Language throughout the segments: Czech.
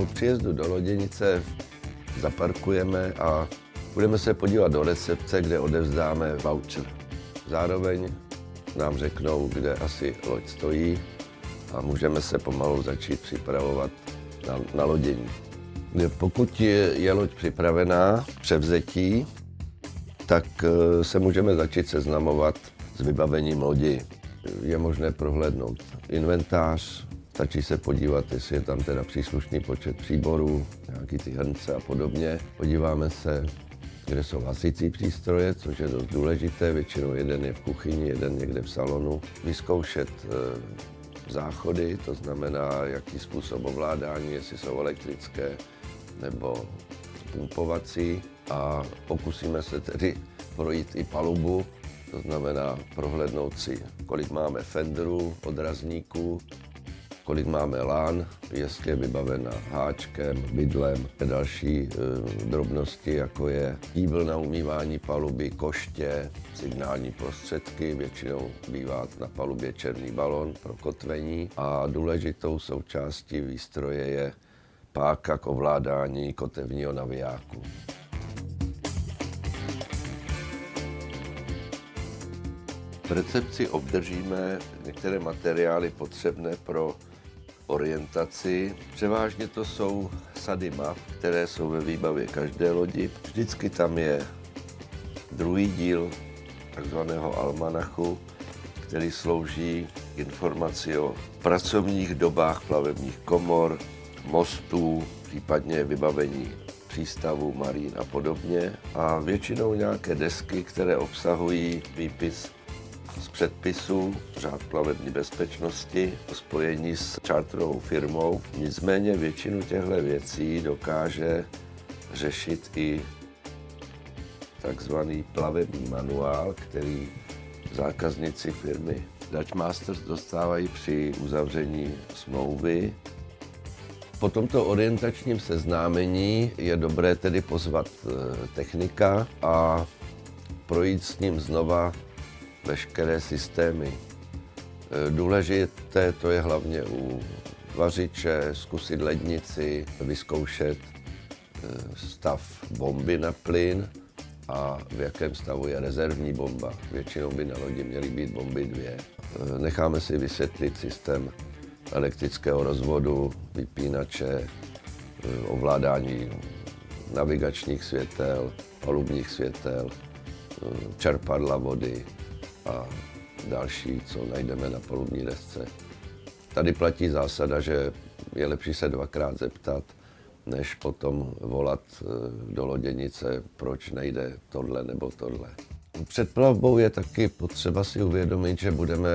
Po příjezdu do Loděnice zaparkujeme a budeme se podívat do recepce, kde odevzdáme voucher. Zároveň nám řeknou, kde asi loď stojí a můžeme se pomalu začít připravovat na lodění. Pokud je loď připravená k převzetí, tak se můžeme začít seznamovat s vybavením lodi. Je možné prohlédnout inventář, stačí se podívat, jestli je tam teda příslušný počet příborů, nějaký ty hrnce a podobně. Podíváme se, kde jsou hasicí přístroje, což je dost důležité, většinou jeden je v kuchyni, jeden někde v salonu. Vyzkoušet záchody, to znamená, jaký způsob ovládání, jestli jsou elektrické nebo pumpovací. A pokusíme se tedy projít i palubu, to znamená prohlédnout si, kolik máme fenderů, odrazníků, kolik máme lán, jestli je vybavena háčkem, bydlem, další drobnosti, jako je kýbl na umývání paluby, koště, signální prostředky, většinou bývá na palubě černý balon pro kotvení a důležitou součástí výstroje je páka k ovládání kotevního navijáku. V recepci obdržíme některé materiály potřebné pro orientaci. Převážně to jsou sady map, které jsou ve výbavě každé lodi. Vždycky tam je druhý díl takzvaného almanachu, který slouží k informaci o pracovních dobách plavebních komor, mostů, případně vybavení přístavů, marín a podobně. A většinou nějaké desky, které obsahují výpis z předpisů, řád plavební bezpečnosti, o spojení s charterovou firmou. Nicméně většinu těchto věcí dokáže řešit i takzvaný plavební manuál, který zákazníci firmy Dutch Masters dostávají při uzavření smlouvy. Po tomto orientačním seznámení je dobré tedy pozvat technika a projít s ním znova veškeré systémy. Důležité to je hlavně u vařiče, zkusit lednici, vyzkoušet stav bomby na plyn a v jakém stavu je rezervní bomba. Většinou by na lodi měly být bomby 2. Necháme si vysvětlit systém elektrického rozvodu, vypínače, ovládání navigačních světel, palubních světel, čerpadla vody a další, co najdeme na palubní desce. Tady platí zásada, že je lepší se dvakrát zeptat, než potom volat do loděnice, proč nejde tohle nebo tohle. Před plavbou je taky potřeba si uvědomit, že budeme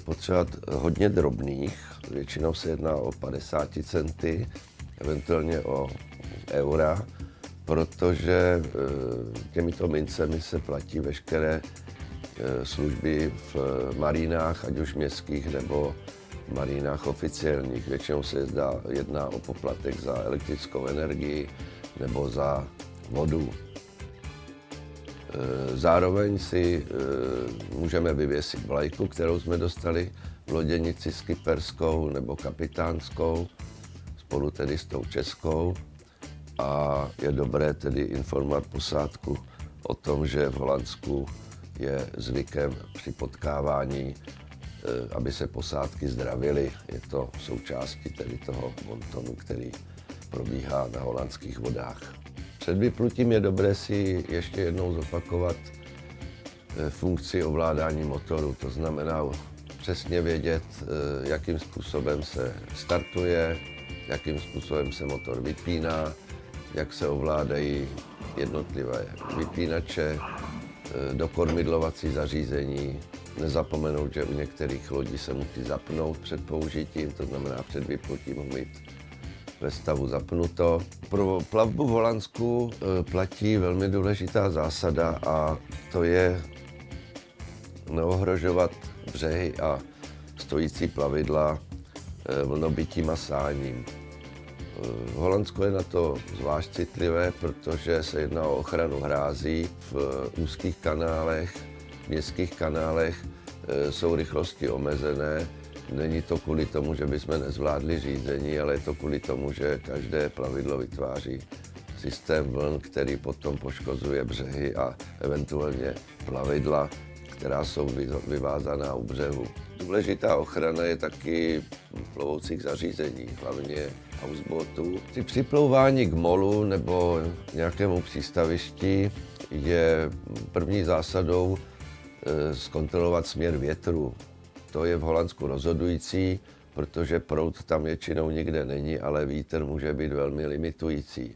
potřebovat hodně drobných, většinou se jedná o 50 centy, eventuálně o eura, protože těmito mincemi se platí veškeré služby v marínách, ať už městských nebo marínách oficiálních. Většinou se jedná o poplatek za elektrickou energii nebo za vodu. Zároveň si můžeme vyvěsit vlajku, kterou jsme dostali v loděnici skipperskou nebo kapitánskou, spolu tedy s tou českou. A je dobré tedy informovat posádku o tom, že v Holandsku je zvykem při potkávání, aby se posádky zdravily. Je to součástí tedy toho montonu, který probíhá na holandských vodách. Před vyplutím je dobré si ještě jednou zopakovat funkci ovládání motoru. To znamená přesně vědět, jakým způsobem se startuje, jakým způsobem se motor vypíná, jak se ovládají jednotlivé vypínače, dokormidlovací zařízení. Nezapomenout, že u některých lodí se musí zapnout před použitím, to znamená před vyplutím mít ve stavu zapnuto. Pro plavbu v Holandsku platí velmi důležitá zásada a to je neohrožovat břehy a stojící plavidla vlnobytím a sáním. Holandsko je na to zvlášť citlivé, protože se jedná o ochranu hrází. V úzkých kanálech, městských kanálech jsou rychlosti omezené Není to kvůli tomu, že bychom nezvládli řízení, ale je to kvůli tomu, že každé plavidlo vytváří systém vln, který potom poškozuje břehy a eventuálně plavidla, která jsou vyvázaná u břehu. Důležitá ochrana je taky plovoucích zařízení, hlavně houseboatů. Při připlouvání k molu nebo nějakému přístavišti je první zásadou zkontrolovat směr větru. To je v Holandsku rozhodující, protože proud tam většinou nikde není, ale vítr může být velmi limitující.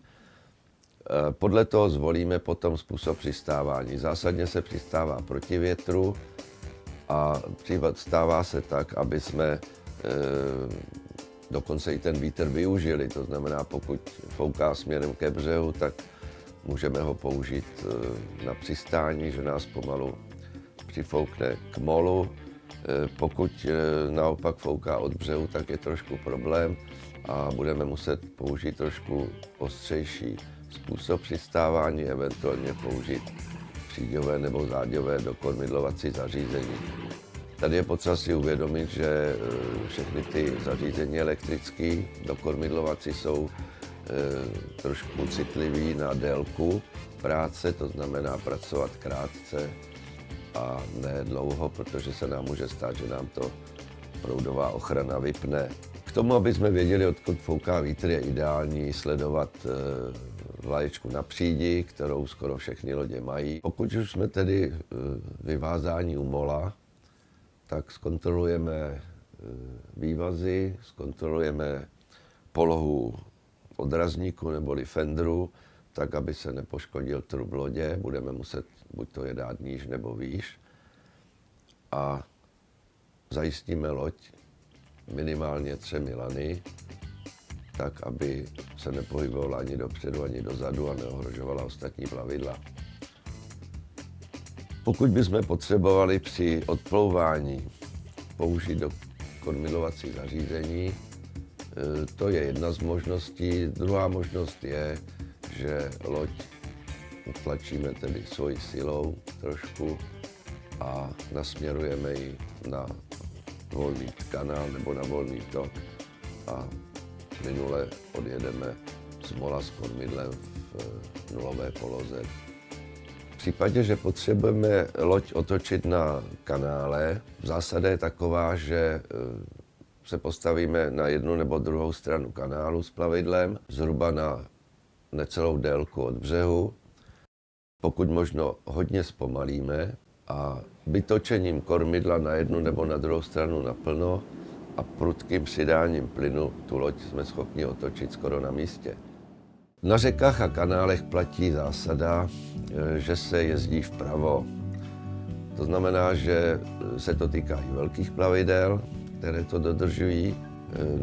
Podle toho zvolíme potom způsob přistávání. Zásadně se přistává proti větru a přistává se tak, aby jsme dokonce i ten vítr využili. To znamená, pokud fouká směrem ke břehu, tak můžeme ho použít na přistání, že nás pomalu přifoukne k molu. Pokud naopak fouká od břehu, tak je trošku problém a budeme muset použít trošku ostřejší způsob přistávání, eventuálně použít příďové nebo záďové dokormidlovací zařízení. Tady je potřeba si uvědomit, že všechny ty zařízení elektrické dokormidlovací jsou trošku citlivý na délku práce, to znamená pracovat krátce a ne dlouho, protože se nám může stát, že nám to proudová ochrana vypne. K tomu, aby jsme věděli, odkud fouká vítr, je ideální sledovat vlaječku na přídi, kterou skoro všechny lodě mají. Pokud už jsme tedy vyvázáni u mola, tak zkontrolujeme vývazy, zkontrolujeme polohu odrazníku neboli fendru, tak, aby se nepoškodil trub lodě. Budeme muset buď to je dát níž nebo výš. A zajistíme loď minimálně 3 lany, tak, aby se nepohybovala ani dopředu, ani dozadu a neohrožovala ostatní plavidla. Pokud bychom potřebovali při odplouvání použít dokormidlovací zařízení, to je jedna z možností. Druhá možnost je, že loď utlačíme tedy svojí silou trošku a nasměrujeme ji na volný kanál nebo na volný tok a plynule odjedeme z mola s kormidlem v nulové poloze. V případě, že potřebujeme loď otočit na kanále, zásada je taková, že se postavíme na jednu nebo druhou stranu kanálu s plavidlem, zhruba na necelou délku od břehu. Pokud možno hodně zpomalíme a vytočením kormidla na jednu nebo na druhou stranu naplno a prudkým přidáním plynu tu loď jsme schopni otočit skoro na místě. Na řekách a kanálech platí zásada, že se jezdí vpravo. To znamená, že se to týká i velkých plavidel, které to dodržují.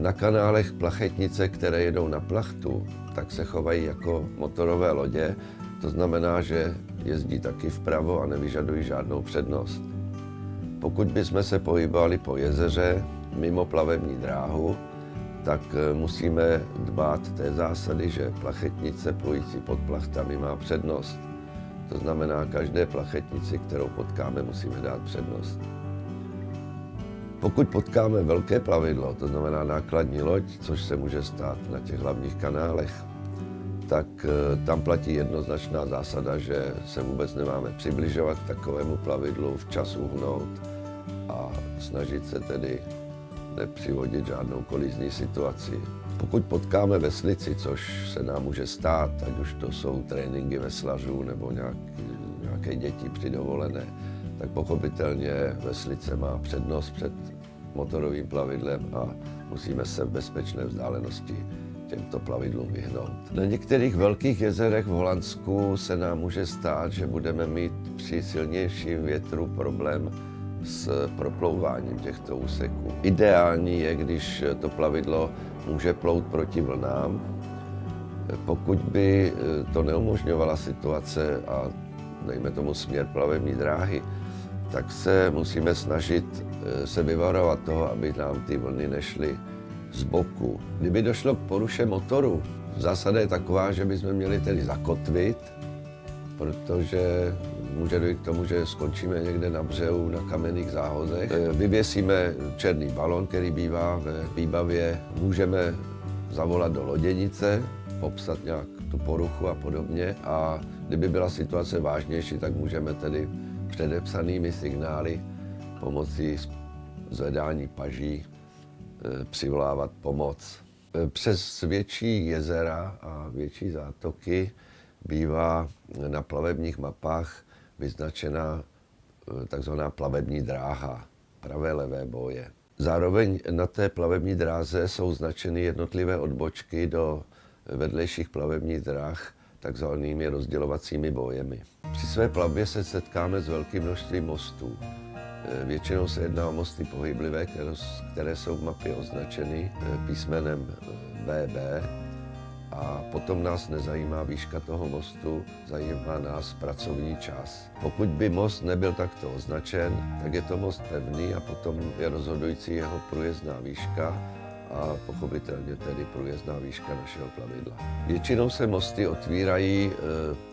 Na kanálech plachetnice, které jedou na plachtu, tak se chovají jako motorové lodě. To znamená, že jezdí taky vpravo a nevyžadují žádnou přednost. Pokud bychom se pohybovali po jezeře mimo plavební dráhu, tak musíme dbát té zásady, že plachetnice plující pod plachtami má přednost. To znamená, každé plachetnici, kterou potkáme, musíme dát přednost. Pokud potkáme velké plavidlo, to znamená nákladní loď, což se může stát na těch hlavních kanálech, tak tam platí jednoznačná zásada, že se vůbec nemáme přibližovat k takovému plavidlu, včas uhnout a snažit se tedy nepřivodit žádnou kolizní situaci. Pokud potkáme veslici, což se nám může stát, ať už to jsou tréninky veslařů nebo nějaké děti při dovolené, tak pochopitelně veslice má přednost před motorovým plavidlem a musíme se v bezpečné vzdálenosti těmto plavidlům vyhnout. Na některých velkých jezerech v Holandsku se nám může stát, že budeme mít při silnějším větru problém s proplouváním těchto úseků. Ideální je, když to plavidlo může plout proti vlnám. Pokud by to neumožňovala situace a dejme tomu směr plavební dráhy, tak se musíme snažit se vyvarovat toho, aby nám ty vlny nešly z boku. Kdyby došlo k poruše motoru, zásada je taková, že bychom měli tedy zakotvit, protože může dojít k tomu, že skončíme někde na břehu na kamenných záhozech. Vyvěsíme černý balon, který bývá ve výbavě. Můžeme zavolat do loděnice, popsat nějak tu poruchu a podobně. A kdyby byla situace vážnější, tak můžeme tedy předepsanými signály pomocí zvedání paží přivolávat pomoc. Přes větší jezera a větší zátoky bývá na plavebních mapách vyznačena takzvaná plavební dráha, pravé levé boje. Zároveň na té plavební dráze jsou značeny jednotlivé odbočky do vedlejších plavebních dráh takzvanými rozdělovacími bojemi. Při své plavbě se setkáme s velkým množstvím mostů. Většinou se jedná o mosty pohyblivé, které jsou v mapě označeny písmenem BB. A potom nás nezajímá výška toho mostu, zajímá nás pracovní čas. Pokud by most nebyl takto označen, tak je to most pevný a potom je rozhodující jeho průjezdná výška a pochopitelně tedy průjezdná výška našeho plavidla. Většinou se mosty otvírají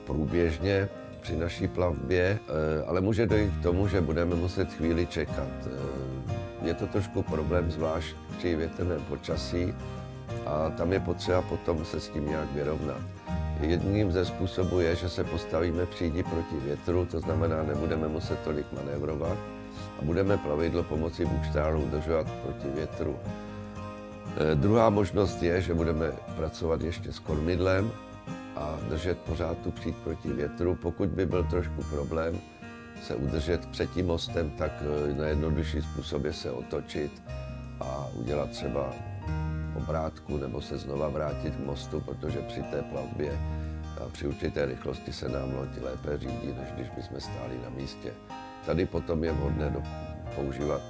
průběžně při naší plavbě, ale může dojít k tomu, že budeme muset chvíli čekat. Je to trošku problém, zvlášť při větrném počasí, a tam je potřeba potom se s tím nějak vyrovnat. Jedním ze způsobů je, že se postavíme přídi proti větru, to znamená, nebudeme muset tolik manévrovat a budeme plavidlo pomocí bukštáru udržovat proti větru. Druhá možnost je, že budeme pracovat ještě s kormidlem a držet pořád tu příď proti větru. Pokud by byl trošku problém se udržet před tím mostem, tak nejjednodušší způsob je se otočit a udělat třeba obrátku nebo se znova vrátit k mostu, protože při té plavbě a při určité rychlosti se nám loď lépe řídí, než když bychom stáli na místě. Tady potom je vhodné používat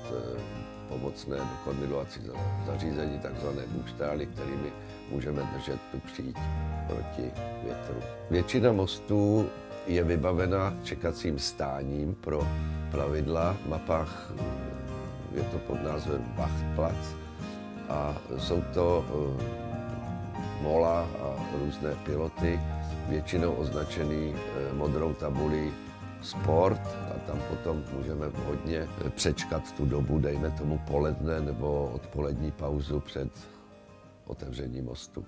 pomocné dokormidlovací zařízení, takzvané bukštály, kterými můžeme držet tu příď proti větru. Většina mostů je vybavena čekacím stáním pro plavidla. V mapách je to pod názvem Wachtplatz a jsou to mola a různé piloty, většinou označený modrou tabulí sport a tam potom můžeme vhodně přečkat tu dobu, dejme tomu poledne nebo odpolední pauzu před otevřením mostu.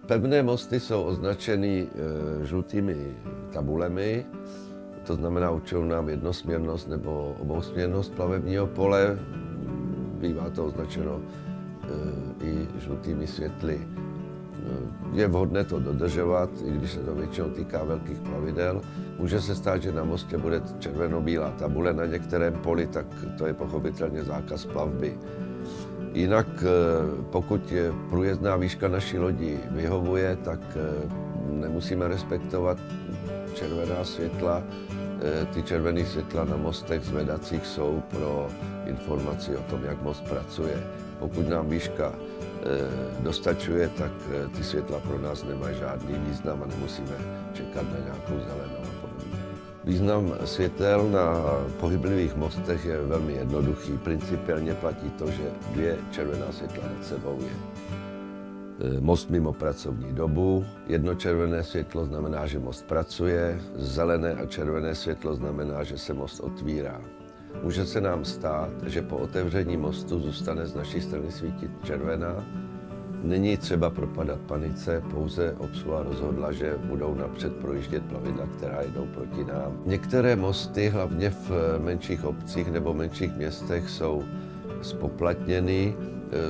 Pevné mosty jsou označeny žlutými tabulemi, to znamená určují nám jednosměrnost nebo obousměrnost plavebního pole, bývá to označeno i žlutými světly. Je vhodné to dodržovat, i když se to většinou týká velkých plavidel. Může se stát, že na mostě bude červeno-bílá tabule na některém poli, tak to je pochopitelně zákaz plavby. Jinak pokud průjezdná výška naší lodi vyhovuje, tak nemusíme respektovat červená světla. Ty červené světla na mostech zvedacích jsou pro informaci o tom, jak most pracuje. Pokud nám výška dostačuje, tak ty světla pro nás nemají žádný význam a nemusíme čekat na nějakou zelenou a podobně. Význam světel na pohyblivých mostech je velmi jednoduchý. Principiálně platí to, že 2 červená světla nad sebou je most mimo pracovní dobu. Jedno červené světlo znamená, že most pracuje, zelené a červené světlo znamená, že se most otvírá. Může se nám stát, že po otevření mostu zůstane z naší strany svítit červená. Není třeba propadat panice, pouze obsluha rozhodla, že budou napřed projíždět plavidla, která jdou proti nám. Některé mosty, hlavně v menších obcích nebo menších městech, jsou spoplatněny.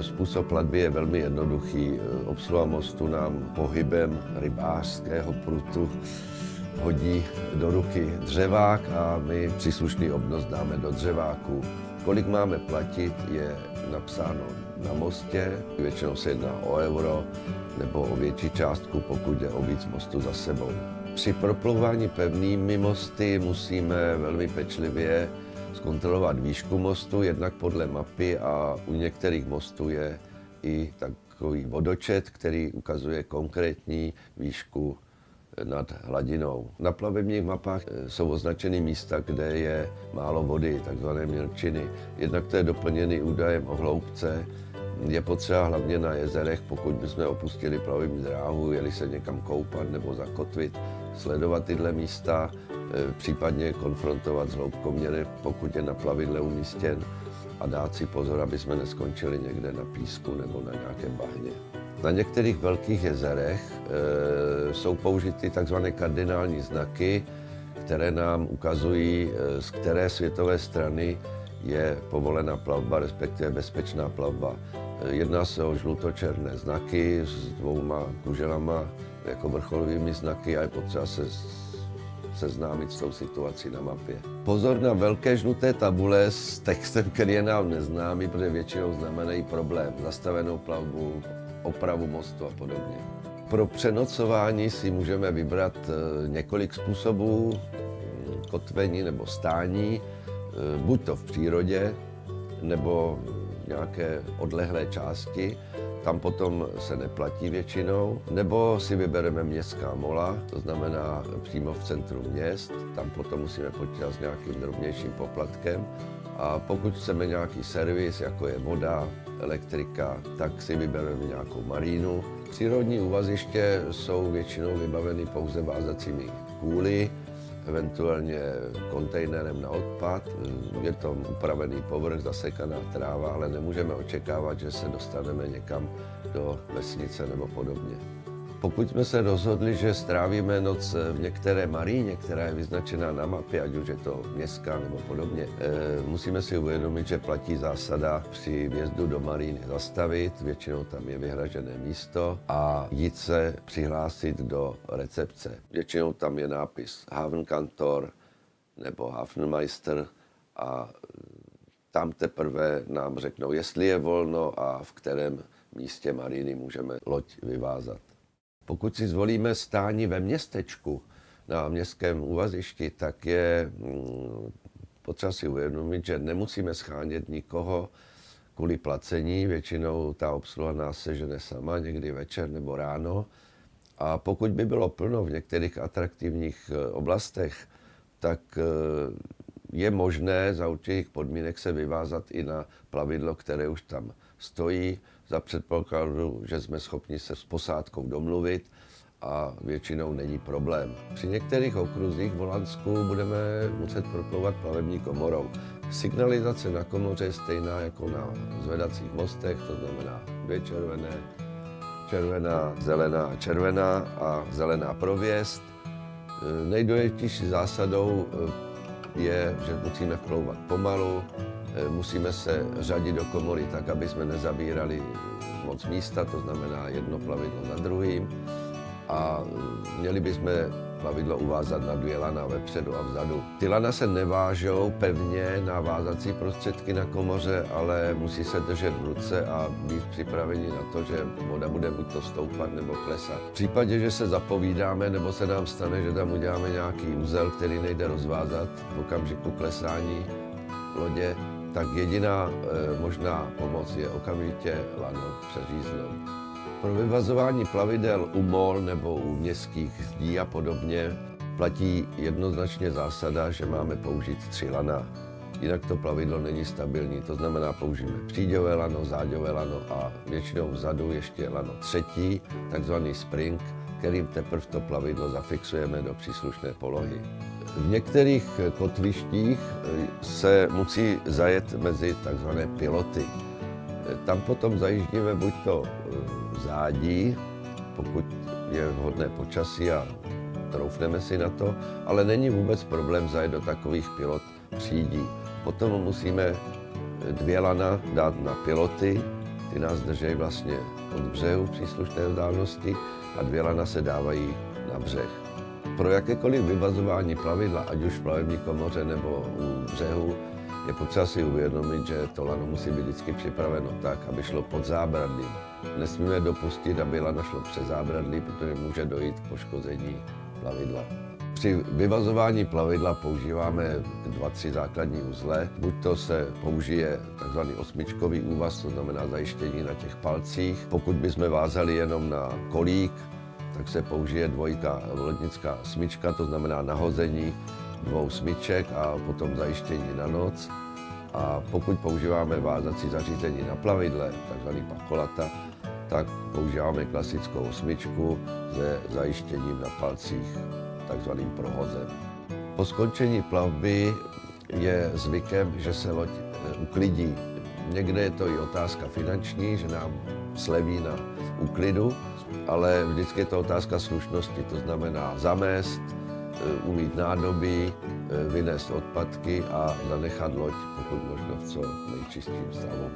Způsob platby je velmi jednoduchý. Obsluha mostu nám pohybem rybářského prutu hodí do ruky dřevák a my příslušný obnos dáme do dřeváku. Kolik máme platit, je napsáno na mostě. Většinou se jedná o euro nebo o větší částku, pokud jde o víc mostů za sebou. Při proplouvání pevnými mosty musíme velmi pečlivě zkontrolovat výšku mostu, jednak podle mapy, a u některých mostů je i takový vodočet, který ukazuje konkrétní výšku nad hladinou. Na plavebních mapách jsou označeny místa, kde je málo vody, takzvané mělčiny. Jednak to je doplněný údajem o hloubce je potřeba hlavně na jezerech, pokud bychom opustili plavební dráhu, jeli se někam koupat nebo zakotvit, sledovat tyhle místa, případně konfrontovat s hloubkoměry, pokud je na plavidle umístěn, a dát si pozor, aby jsme neskončili někde na písku nebo na nějakém bahně. Na některých velkých jezerech jsou použity tzv. Kardinální znaky, které nám ukazují, z které světové strany je povolená plavba, respektive bezpečná plavba. Jedná se o žluto-černé znaky s 2 kuželama jako vrcholovými znaky a je potřeba se seznámit s tou situací na mapě. Pozor na velké žluté tabule s textem, který je nám neznámý, protože většinou znamenají problém, zastavenou plavbu, opravu mostu a podobně. Pro přenocování si můžeme vybrat několik způsobů kotvení nebo stání, buď to v přírodě, nebo nějaké odlehlé části, tam potom se neplatí většinou, nebo si vybereme městská mola, to znamená přímo v centru měst, tam potom musíme počítat s nějakým drobnějším poplatkem. A pokud chceme nějaký servis, jako je voda, elektrika, tak si vybereme nějakou marínu. Přírodní úvaziště jsou většinou vybaveny pouze vázacími kůly, eventuálně kontejnerem na odpad. Je to upravený povrch, zasekaná tráva, ale nemůžeme očekávat, že se dostaneme někam do vesnice nebo podobně. Pokud jsme se rozhodli, že strávíme noc v některé maríně, která je vyznačená na mapě, ať už je to městská nebo podobně, musíme si uvědomit, že platí zásada při vjezdu do maríny zastavit, většinou tam je vyhražené místo, a jít se přihlásit do recepce. Většinou tam je nápis Hafenkantor nebo Hafenmeister a tam teprve nám řeknou, jestli je volno a v kterém místě maríny můžeme loď vyvázat. Pokud si zvolíme stání ve městečku na městském úvazišti, tak je potřeba si uvědomit, že nemusíme schánět nikoho kvůli placení. Většinou ta obsluha nás sežene sama, někdy večer nebo ráno. A pokud by bylo plno v některých atraktivních oblastech, tak je možné za určitých podmínek se vyvázat i na plavidlo, které už tam stojí, za předpokladu, že jsme schopni se s posádkou domluvit a většinou není problém. Při některých okruzích v Holandsku budeme muset proplouvat plavební komorou. Signalizace na komoře je stejná jako na zvedacích mostech, to znamená 2 červené, červená, zelená a červená a zelená pro vjezd. Nejdůležitější zásadou je, že musíme vplouvat pomalu, musíme se řadit do komory tak, aby jsme nezabírali moc místa, to znamená jedno plavidlo za druhým, a měli bychom plavidlo uvázat na 2 lana vepředu a vzadu. Ty lana se nevážou pevně na vázací prostředky na komoře, ale musí se držet v ruce a být připraveni na to, že voda bude buď to stoupat nebo klesat. V případě, že se zapovídáme nebo se nám stane, že tam uděláme nějaký úzel, který nejde rozvázat v okamžiku klesání lodě, tak jediná možná pomoc je okamžitě lano přeříznout. Pro vyvazování plavidel u mol nebo u městských zdí a podobně platí jednoznačně zásada, že máme použít 3 lana. Jinak to plavidlo není stabilní, to znamená použijeme příďové lano, záďové lano a většinou vzadu ještě lano 3., takzvaný spring, kterým teprve to plavidlo zafixujeme do příslušné polohy. V některých kotvištích se musí zajet mezi takzvané piloty. Tam potom zajíždíme buď to zádí, pokud je vhodné počasí a troufneme si na to, ale není vůbec problém zajet do takových pilot přídí. Potom musíme 2 lana dát na piloty, ty nás drží vlastně od břehu příslušné vzdálenosti, a 2 lana se dávají na břeh. Pro jakékoliv vyvazování plavidla, ať už v plavební komoře nebo u břehu, je potřeba si uvědomit, že to lano musí být vždycky připraveno tak, aby šlo pod zábradlím. Nesmíme dopustit, aby lano šlo přes zábradlí, protože může dojít k poškození plavidla. Při vyvazování plavidla používáme 2-3 základní uzle. Buď to se použije tzv. 8čkový úvaz, to znamená zajištění na těch palcích. Pokud bychom vázali jenom na kolík, tak se použije 2 lodnická smyčka, to znamená nahození 2 smyček a potom zajištění na noc. A pokud používáme vázací zařízení na plavidle, takzvaný pacholata, tak používáme klasickou osmičku se zajištěním na palcích, takzvaným prohozem. Po skončení plavby je zvykem, že se loď uklidí. Někde je to i otázka finanční, že nám sleví na úklidu, ale vždycky je to otázka slušnosti, to znamená zamést, umýt nádobí, vynést odpadky a zanechat loď pokud možno v co nejčistším stavu.